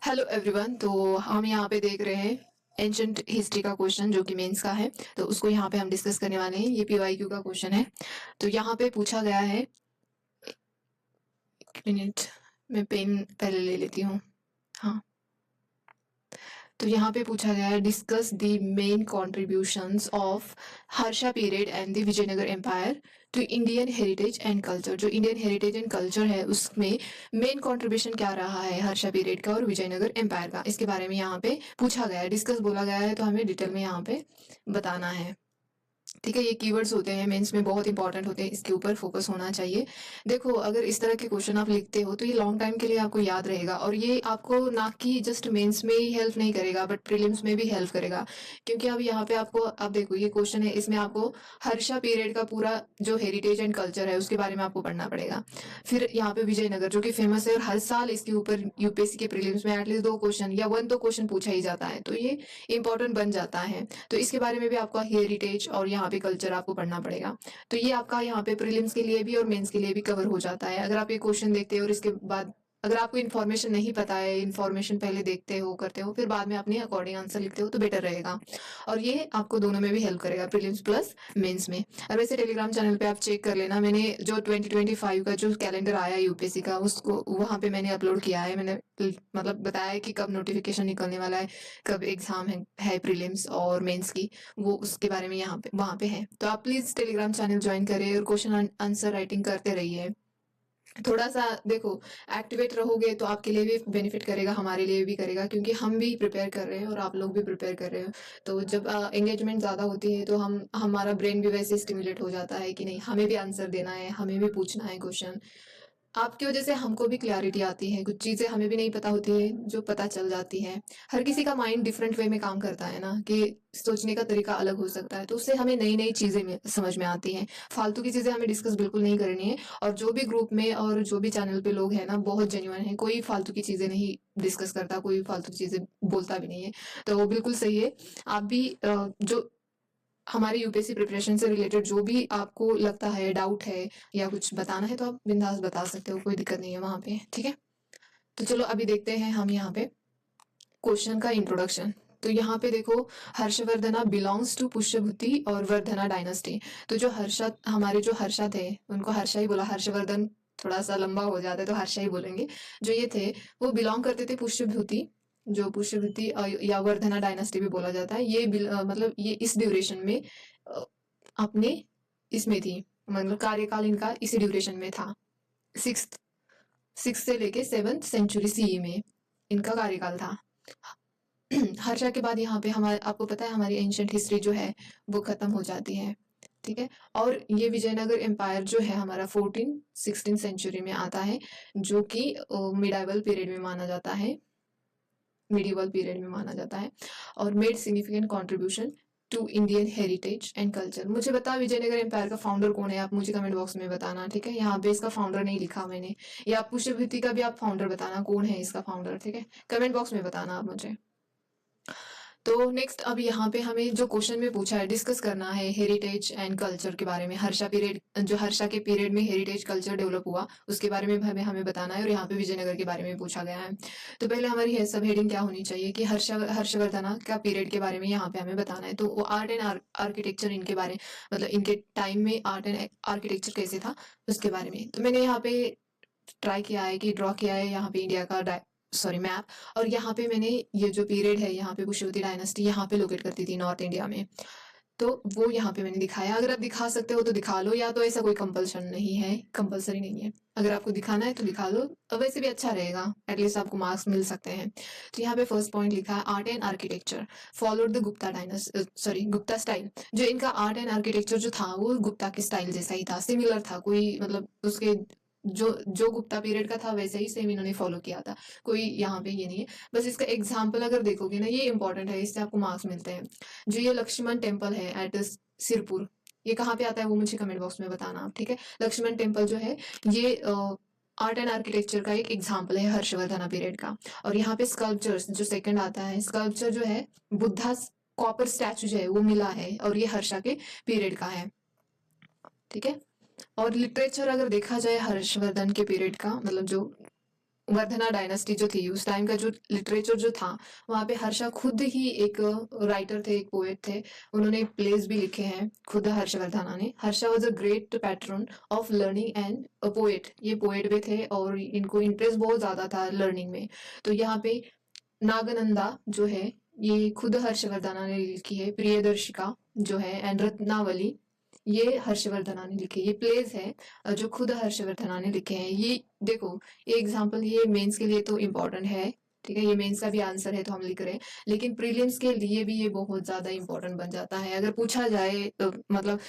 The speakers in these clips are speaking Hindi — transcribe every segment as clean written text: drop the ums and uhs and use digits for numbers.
Hello everyone. तो हम यहाँ पे देख रहे हैं एंशंट हिस्ट्री का क्वेश्चन जो कि मेंस का है। तो उसको यहाँ पे हम डिस्कस करने वाले हैं। ये पीवाईक्यू का क्वेश्चन है। तो यहाँ पे पूछा गया है, एक मिनट मैं पेन पहले ले लेती हूँ। हाँ, तो यहाँ पे पूछा गया है, discuss the main contributions of Harsha period and the Vijayanagara empire to Indian heritage and culture. जो इंडियन हेरिटेज एंड कल्चर है उसमें मेन कॉन्ट्रीब्यूशन क्या रहा है हर्षा पीरियड का और विजयनगर एम्पायर का, इसके बारे में यहाँ पे पूछा गया है। डिस्कस बोला गया है तो हमें डिटेल में यहाँ पे बताना है। ठीक है, ये कीवर्ड्स होते हैं मेंस में, बहुत इंपॉर्टेंट होते हैं, इसके ऊपर फोकस होना चाहिए। देखो, अगर इस तरह के क्वेश्चन आप लिखते हो तो ये लॉन्ग टाइम के लिए आपको याद रहेगा, और ये आपको ना कि जस्ट मेंस में ही हेल्प नहीं करेगा बट प्रीलिम्स में भी हेल्प करेगा। क्योंकि अब यहाँ पे आपको, अब देखो ये क्वेश्चन है, इसमें आपको हर्षा पीरियड का पूरा जो हेरिटेज एंड कल्चर है उसके बारे में आपको पढ़ना पड़ेगा। फिर यहाँ पे विजयनगर जो कि फेमस है और हर साल इसके ऊपर यूपीएससी के प्रीलिम्स में एटलीस्ट 2 क्वेश्चन या 1 तो क्वेश्चन पूछा ही जाता है, तो ये इंपॉर्टेंट बन जाता है। तो इसके बारे में भी आपका हेरिटेज और यहाँ पे कल्चर आपको पढ़ना पड़ेगा। तो ये आपका यहाँ पे प्रीलिम्स के लिए भी और मेंस के लिए भी कवर हो जाता है। अगर आप ये क्वेश्चन देखते हो और इसके बाद अगर आपको इन्फॉर्मेशन नहीं पता है, इन्फॉर्मेशन पहले देखते हो करते हो फिर बाद में अपने अकॉर्डिंग आंसर लिखते हो तो बेटर रहेगा। और ये आपको दोनों में भी हेल्प करेगा, प्रीलिम्स प्लस मेंस में। और वैसे टेलीग्राम चैनल पे आप चेक कर लेना, मैंने जो 2025 का जो कैलेंडर आया यूपीएससी का उसको वहां पे मैंने अपलोड किया है। मैंने मतलब बताया है कि कब नोटिफिकेशन निकलने वाला है, कब एग्जाम है प्रीलिम्स और मेंस की, वो उसके बारे में यहाँ पे वहां पे है। तो आप प्लीज टेलीग्राम चैनल ज्वाइन करें और क्वेश्चन आंसर राइटिंग करते रहिए। थोड़ा सा देखो, एक्टिवेट रहोगे तो आपके लिए भी बेनिफिट करेगा, हमारे लिए भी करेगा, क्योंकि हम भी प्रिपेयर कर रहे हैं और आप लोग भी प्रिपेयर कर रहे हो। तो जब एंगेजमेंट ज्यादा होती है तो हमारा ब्रेन भी वैसे स्टिमुलेट हो जाता है कि नहीं, हमें भी आंसर देना है, हमें भी पूछना है क्वेश्चन। आपकी वजह से हमको भी क्लैरिटी आती है, कुछ चीजें हमें भी नहीं पता होती है जो पता चल जाती है। हर किसी का माइंड डिफरेंट वे में काम करता है ना, कि सोचने का तरीका अलग हो सकता है, तो उससे हमें नई नई चीजें समझ में आती हैं। फालतू की चीजें हमें डिस्कस बिल्कुल नहीं करनी है। और जो भी ग्रुप में और जो भी चैनल पे लोग हैं ना, बहुत जेन्युइन है, कोई फालतू की चीजें नहीं डिस्कस करता, कोई फालतू की चीजें बोलता भी नहीं है। तो वो बिल्कुल सही है। आप भी जो हमारे यूपीएससी प्रिपरेशन से रिलेटेड जो भी आपको लगता है, डाउट है या कुछ बताना है, तो आप बिंदास बता सकते हो, कोई दिक्कत नहीं है वहां पे। ठीक है, तो चलो अभी देखते हैं हम यहाँ पे क्वेश्चन का इंट्रोडक्शन। तो यहाँ पे देखो, हर्षवर्धना बिलोंग्स टू पुष्यभूति और वर्धना डायनेस्टी। तो जो हर्षा, हमारे जो हर्षा थे, उनको हर्षा ही बोला, हर्षवर्धन थोड़ा सा लंबा हो जाता है तो हर्षा ही बोलेंगे। जो ये थे वो बिलोंग करते थे पुष्यभूति, जो पुष्यभूति या वर्धना डायनेस्टी भी बोला जाता है। ये मतलब ये इस ड्यूरेशन में अपने इसमें थी, मतलब कार्यकाल इनका इसी ड्यूरेशन में था। सिक्स सिक्स से लेके 7th सेंचुरी सीई में इनका कार्यकाल था। हर्षा के बाद यहाँ पे हमारे, आपको पता है हमारी एंशंट हिस्ट्री जो है वो खत्म हो जाती है। ठीक है, और ये विजयनगर एम्पायर जो है हमारा 14th-16th सेंचुरी में आता है, जो कि मिडाइवल पीरियड में माना जाता है, मिडिवल पीरियड में माना जाता है, और made significant contribution to Indian heritage and culture. मुझे बता, विजयनगर एम्पायर का फाउंडर कौन है, आप मुझे कमेंट बॉक्स में बताना। ठीक है, यहाँ पे इसका फाउंडर नहीं लिखा मैंने, या पुष्यभूति का भी आप फाउंडर बताना, कौन है इसका फाउंडर। ठीक है, कमेंट बॉक्स में बताना आप मुझे। तो नेक्स्ट, अब यहाँ पे हमें जो क्वेश्चन में पूछा है, डिस्कस करना है हेरिटेज एंड कल्चर के बारे में। हर्षा पीरियड, जो हर्षा के पीरियड में हेरिटेज कल्चर डेवलप हुआ उसके बारे में हमें बताना है, और यहाँ पे विजयनगर के बारे में पूछा गया है। तो पहले हमारी सब हेडिंग क्या होनी चाहिए कि हर्षवर्धना का पीरियड के बारे में यहाँ पे हमें बताना है। तो वो आर्ट एंड आर्किटेक्चर इनके बारे, मतलब इनके टाइम में आर्ट एंड आर्किटेक्चर कैसे था उसके बारे में। तो मैंने यहाँ पे ट्राई किया है कि ड्रॉ किया है यहाँ पे इंडिया का मैप। और यहाँ पे मैंने ये जो पीरियड है, यहाँ पे पुष्यवती डायनेस्टी यहाँ पे लोकेट करती थी नॉर्थ इंडिया में, तो वो यहाँ पे मैंने दिखाया। अगर आप दिखा सकते हो तो दिखा लो, या तो ऐसा कोई कंपल्सन नहीं है, कंपल्सरी नहीं है, अगर आपको दिखाना है तो दिखा लो, वैसे भी अच्छा रहेगा, एटलीस्ट आपको मार्क्स मिल सकते हैं। तो यहाँ पे फर्स्ट पॉइंट लिखा है, art and architecture followed the Gupta Gupta style. जो इनका आर्ट एंड आर्किटेक्चर जो था वो गुप्ता के स्टाइल जैसा ही था, सिमिलर था, कोई मतलब उसके जो जो गुप्ता पीरियड का था वैसे ही सेम इन्होंने फॉलो किया था, कोई यहाँ पे ये नहीं है। बस इसका एग्जाम्पल अगर देखोगे ना, ये इंपॉर्टेंट है, इससे आपको मार्क्स मिलते हैं। जो ये लक्ष्मण टेम्पल है एट सिरपुर, ये कहाँ पे आता है वो मुझे कमेंट बॉक्स में बताना आप। ठीक है, लक्ष्मण टेम्पल जो है ये आर्ट एंड आर्किटेक्चर का एक एग्जाम्पल है हर्षवर्धना पीरियड का। और यहाँ पे स्कल्पचर्स जो सेकंड आता है, स्कल्पचर जो है बुद्धा कॉपर स्टैचू जो है वो मिला है, और ये हर्षा के पीरियड का है। ठीक है, और लिटरेचर अगर देखा जाए हर्षवर्धन के पीरियड का, मतलब जो वर्धना डायनेस्टी जो थी उस टाइम का जो लिटरेचर जो था वहाँ पे हर्षा खुद ही एक राइटर थे, एक पोएट थे। उन्होंने प्लेस भी लिखे हैं खुद हर्षवर्धना ने। Harsha was a great pattern of learning and a poet. ये पोएट भी थे और इनको इंटरेस्ट बहुत ज्यादा था लर्निंग में। तो यहाँ पे नागनंदा जो है ये खुद हर्षवर्धना ने लिखी है। प्रियदर्शिका जो है एंड रत्नावली ये हर्षवर्धना ने लिखी। ये प्लेस है जो खुद हर्षवर्धना ने लिखे हैं। ये देखो ये एग्जाम्पल ये मेंस के लिए तो इम्पोर्टेंट है, ठीक है, ये मेंस का भी आंसर है तो हम लिख रहे हैं। लेकिन प्रीलिम्स के लिए भी ये बहुत ज्यादा इम्पोर्टेंट बन जाता है। अगर पूछा जाए मतलब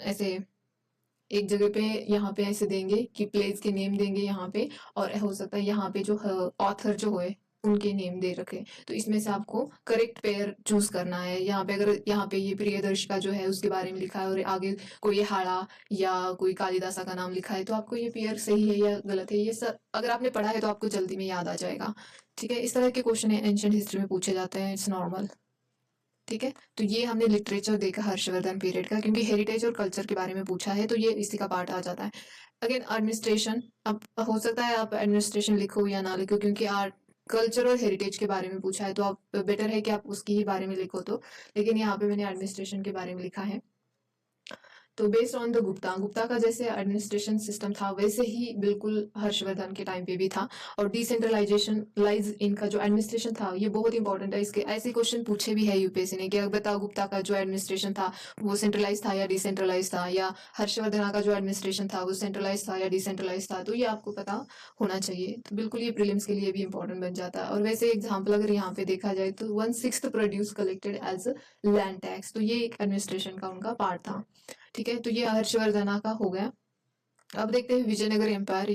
ऐसे एक जगह पे यहाँ पे ऐसे देंगे कि प्लेस के नेम देंगे यहाँ पे, और हो सकता है यहाँ पे जो ऑथर जो है उनके नेम दे रखे, तो इसमें से आपको करेक्ट पेयर चूज करना है। यहाँ पे अगर यहाँ पे ये प्रियदर्शिका जो है उसके बारे में लिखा है और आगे कोई हाड़ा या कोई कालिदासा का नाम लिखा है, तो आपको ये पेयर सही है या गलत है ये सब अगर आपने पढ़ा है तो आपको जल्दी में याद आ जाएगा। ठीक है, इस तरह के क्वेश्चन एंशिएंट हिस्ट्री में पूछे जाते हैं, इट्स नॉर्मल। ठीक है, तो ये हमने लिटरेचर देखा हर्षवर्धन पीरियड का, क्योंकि हेरिटेज और कल्चर के बारे में पूछा है तो ये इसी का पार्ट आ जाता है। अगेन एडमिनिस्ट्रेशन, अब हो सकता है आप एडमिनिस्ट्रेशन लिखो या ना लिखो, क्योंकि आर्ट कल्चर और हेरिटेज के बारे में पूछा है तो आप बेटर है कि आप उसकी ही बारे में लिखो। तो लेकिन यहाँ पे मैंने एडमिनिस्ट्रेशन के बारे में लिखा है। तो बेस्ड ऑन द गुप्ता का जैसे एडमिनिस्ट्रेशन सिस्टम था वैसे ही बिल्कुल हर्षवर्धन के टाइम पे भी था। और डिसेंट्रलाइजेशन लाइज इनका जो एडमिनिस्ट्रेशन था ये बहुत इंपॉर्टेंट है। इसके ऐसे क्वेश्चन पूछे भी है यूपीएससी ने कि अब बताओ गुप्ता का जो एडमिनिस्ट्रेशन था वो सेंट्रलाइज था या डिसेंट्रलाइज था, या हर्षवर्धन का जो एडमिनिस्ट्रेशन था वो सेंट्रलाइज था या डिसेंट्रलाइज था। तो ये आपको पता होना चाहिए। तो बिल्कुल ये प्रीलिम्स के लिए भी इंपॉर्टेंट बन जाता है। और वैसे एग्जाम्पल अगर यहाँ पे देखा जाए तो 1/6 produce collected as land tax, तो ये एक एडमिनिस्ट्रेशन का उनका पार्ट था। ठीक है, तो ये हर्षवर्धना का हो गया। अब देखते हैं विजयनगर एम्पायर।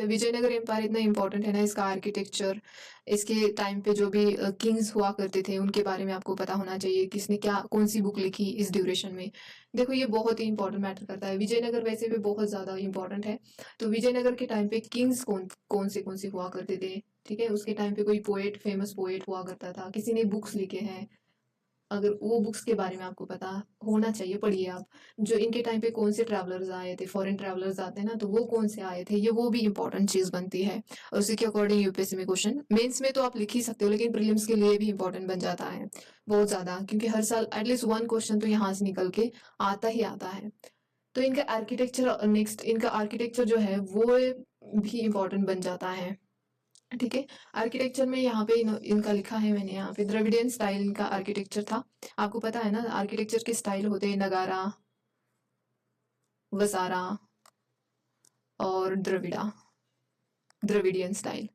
विजयनगर एम्पायर इतना इंपॉर्टेंट है ना, इसका आर्किटेक्चर, इसके टाइम पे जो भी किंग्स हुआ करते थे उनके बारे में आपको पता होना चाहिए, किसने क्या कौन सी बुक लिखी इस ड्यूरेशन में। देखो ये बहुत ही इंपॉर्टेंट मैटर करता है। विजयनगर वैसे भी बहुत ज्यादा इंपॉर्टेंट है। तो विजयनगर के टाइम पे किंग्स कौन से हुआ करते थे। ठीक है, उसके टाइम पे कोई पोएट, फेमस पोएट हुआ करता था, किसी ने बुक्स लिखे हैं, अगर वो बुक्स के बारे में आपको पता होना चाहिए, पढ़िए आप। जो इनके टाइम पे कौन से ट्रैवलर्स आए थे, फॉरेन ट्रैवलर्स आते हैं ना, तो वो कौन से आए थे, ये वो भी इंपॉर्टेंट चीज बनती है। और उसी के अकॉर्डिंग यूपीएससी में क्वेश्चन, मेंस में तो आप लिख ही सकते हो लेकिन प्रीलिम्स के लिए भी इंपॉर्टेंट बन जाता है बहुत ज्यादा, क्योंकि हर साल एटलीस्ट 1 क्वेश्चन तो यहाँ से निकल के आता ही आता है। तो इनका आर्किटेक्चर, नेक्स्ट इनका आर्किटेक्चर जो है वो भी इंपॉर्टेंट बन जाता है। ठीक है, आर्किटेक्चर में यहाँ पे इनका लिखा है मैंने, यहाँ पे द्रविडियन स्टाइल इनका आर्किटेक्चर था। आपको पता है ना आर्किटेक्चर के स्टाइल होते हैं नगारा, वसारा और द्रविडियन स्टाइल।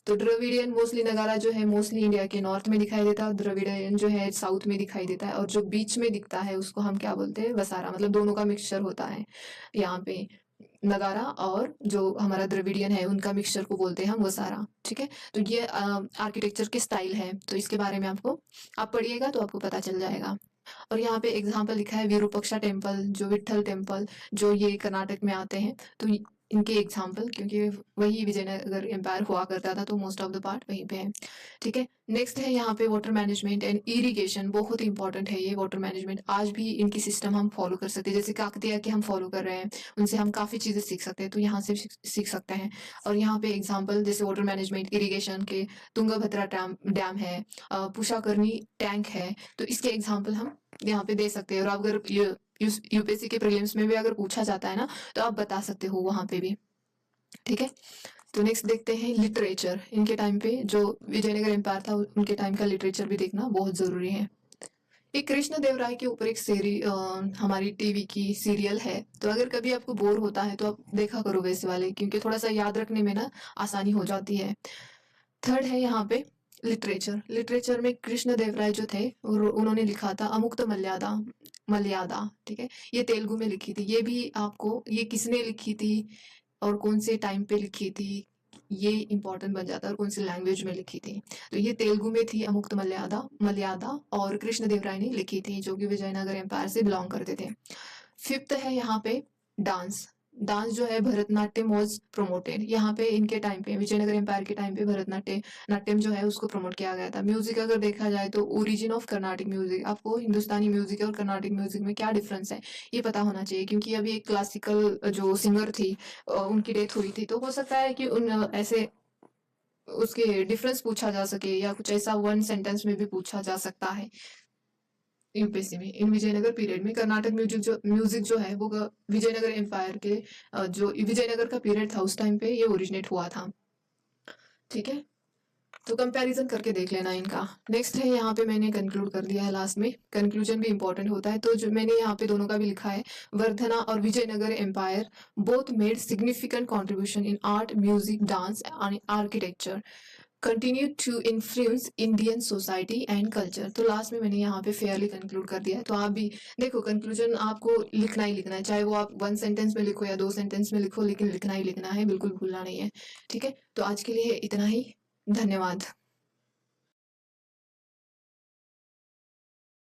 तो द्रविडियन मोस्टली, नगारा जो है मोस्टली इंडिया के नॉर्थ में दिखाई देता है, द्रविडियन जो है साउथ में दिखाई देता है, और जो बीच में दिखता है उसको हम क्या बोलते हैं, वसारा। मतलब दोनों का मिक्सचर होता है यहाँ पे। नगारा और जो हमारा द्रविडियन है उनका मिक्सचर को बोलते हैं हम वसारा। ठीक है, तो ये आर्किटेक्चर के स्टाइल है, तो इसके बारे में आपको आप पढ़िएगा तो आपको पता चल जाएगा। और यहाँ पे एग्जाम्पल लिखा है विरूपक्षा टेम्पल, जो विट्ठल टेम्पल, जो ये कर्नाटक में आते हैं। तो इनके एग्जाम्पल, क्योंकि वही विजयनगर एम्पायर हुआ करता था तो मोस्ट ऑफ द पार्ट वहीं पे है। ठीक है, नेक्स्ट है यहाँ पे वाटर मैनेजमेंट एंड इरिगेशन, बहुत इंपॉर्टेंट है ये वाटर मैनेजमेंट। आज भी इनकी सिस्टम हम फॉलो कर सकते हैं, जैसे काकतिया के हम फॉलो कर रहे हैं, उनसे हम काफी चीजें सीख सकते हैं, तो यहाँ से सीख सकते हैं। और यहाँ पे एग्जाम्पल जैसे वाटर मैनेजमेंट इरिगेशन के, तुंगभद्रा डैम है, पुष्करनी टैंक है, तो इसके एग्जाम्पल हम यहाँ पे दे सकते हैं। और अगर यूपीएससी के प्रीलिम्स में भी अगर पूछा जाता है ना तो आप बता सकते हो वहां पे भी। ठीक है, तो नेक्स्ट देखते हैं लिटरेचर। इनके टाइम पे जो विजयनगर एम्पायर था उनके टाइम का लिटरेचर भी देखना बहुत जरूरी है। एक कृष्ण देव राय के ऊपर एक हमारी टीवी की सीरियल है, तो अगर कभी आपको बोर होता है तो आप देखा करो वैसे वाले, क्योंकि थोड़ा सा याद रखने में ना आसानी हो जाती है। थर्ड है यहाँ पे लिटरेचर में कृष्ण देव राय जो थे उन्होंने लिखा था अमुक्त मर्यादा मर्यादा। ठीक है, ये तेलुगु में लिखी थी। ये भी आपको, ये किसने लिखी थी और कौन से टाइम पे लिखी थी ये इंपॉर्टेंट बन जाता है, और कौन सी लैंग्वेज में लिखी थी। तो ये तेलुगु में थी अमुक्त मर्यादा मर्यादा, और कृष्ण देव राय ने लिखी थी, जो कि विजयनगर एम्पायर से बिलोंग करते थे। फिफ्थ है यहाँ पे डांस। डांस जो है भरतनाट्यम वॉज प्रोमोटेड। यहाँ पे इनके टाइम पे विजयनगर एम्पायर के टाइम पे नाट्यम जो है उसको प्रमोट किया गया था। म्यूजिक अगर देखा जाए तो ओरिजिन ऑफ कर्नाटिक म्यूजिक, आपको हिंदुस्तानी म्यूजिक और कर्नाटिक म्यूजिक में क्या डिफरेंस है ये पता होना चाहिए, क्योंकि अभी एक क्लासिकल जो सिंगर थी उनकी डेथ हुई थी, तो हो सकता है कि उन ऐसे उसके डिफरेंस पूछा जा सके या कुछ ऐसा वन सेंटेंस में भी पूछा जा सकता है यूपीएससी में। इन विजयनगर पीरियड में कर्नाटक म्यूजिक जो है वो विजयनगर एम्पायर के जो विजयनगर का पीरियड था उस टाइम पे ये ओरिजिनेट हुआ था। ठीक है, तो कंपैरिजन करके देख लेना इनका। नेक्स्ट है, यहाँ पे मैंने कंक्लूड कर दिया है लास्ट में, कंक्लूजन भी इंपॉर्टेंट होता है, तो जो मैंने यहाँ पे दोनों का भी लिखा है, वर्धना और Vijayanagara empire both made significant contribution in art, music, dance and architecture, continue to influence Indian society and culture. तो लास्ट में मैंने यहाँ पे फेयरली कंक्लूड कर दिया है। तो आप भी देखो, कंक्लूजन आपको लिखना ही लिखना है, चाहे वो आप 1 सेंटेंस में लिखो या 2 सेंटेंस में लिखो, लेकिन लिखना ही लिखना है, बिल्कुल भूलना नहीं है। ठीक है, तो आज के लिए इतना ही। धन्यवाद।